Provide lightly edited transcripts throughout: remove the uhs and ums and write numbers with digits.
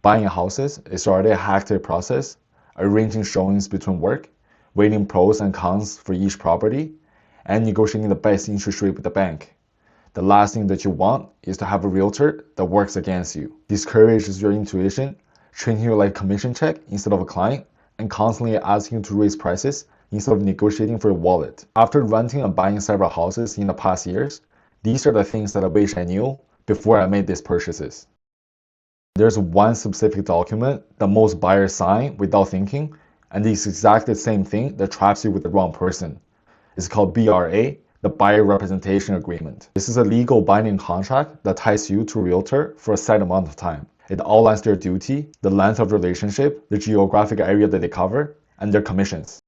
Buying houses is already a hectic process, arranging showings between work, weighing pros and cons for each property, and negotiating the best interest rate with the bank. The last thing that you want is to have a realtor that works against you, discourages your intuition, treating you like a commission check instead of a client, and constantly asking you to raise prices instead of negotiating for your wallet. After renting and buying several houses in the past years, these are the things that I wish I knew before I made these purchases. There's one specific document that most buyers sign without thinking, and it's exactly the same thing that traps you with the wrong person. It's called BRA, the Buyer Representation Agreement. This is a legal binding contract that ties you to a realtor for a set amount of time. It outlines their duty, the length of relationship, the geographic area that they cover, and their commissions.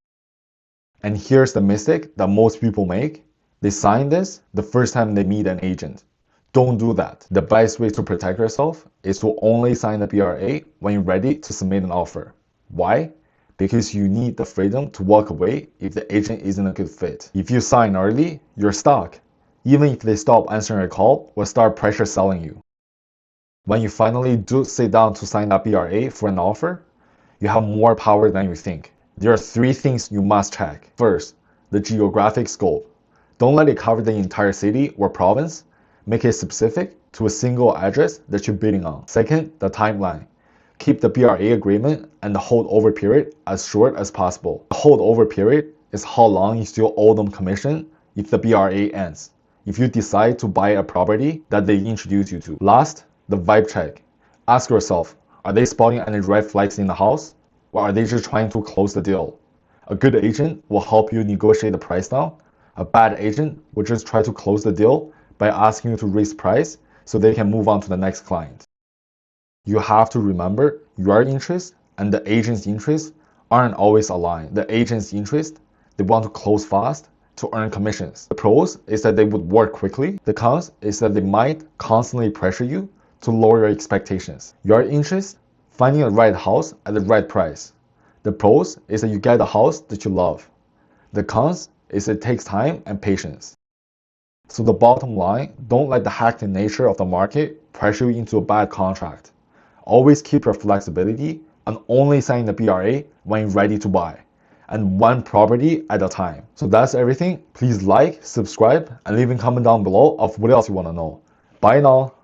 And here's the mistake that most people make. They sign this the first time they meet an agent. Don't do that. The best way to protect yourself is to only sign the BRA when you're ready to submit an offer. Why? Because you need the freedom to walk away if the agent isn't a good fit. If you sign early, you're stuck, even if they stop answering your call or start pressure selling you. When you finally do sit down to sign that BRA for an offer, you have more power than you think. There are 3 things you must check. First, the geographic scope. Don't let it cover the entire city or province. Make it specific to a single address that you're bidding on. Second, the timeline. Keep the BRA agreement and the holdover period as short as possible. The holdover period is how long you still owe them commission if the BRA ends, if you decide to buy a property that they introduce you to. Last, the vibe check. Ask yourself, are they spotting any red flags in the house, or are they just trying to close the deal? A good agent will help you negotiate the price down. A bad agent will just try to close the deal by asking you to raise price so they can move on to the next client. You have to remember your interest and the agent's interest aren't always aligned. The agent's interest, they want to close fast to earn commissions. The pros is that they would work quickly. The cons is that they might constantly pressure you to lower your expectations. Your interest, finding the right house at the right price. The pros is that you get a house that you love. The cons is it takes time and patience. So the bottom line, don't let the hectic nature of the market pressure you into a bad contract. Always keep your flexibility and only sign the BRA when you're ready to buy, and one property at a time. So that's everything. Please like, subscribe, and leave a comment down below of what else you want to know. Bye now.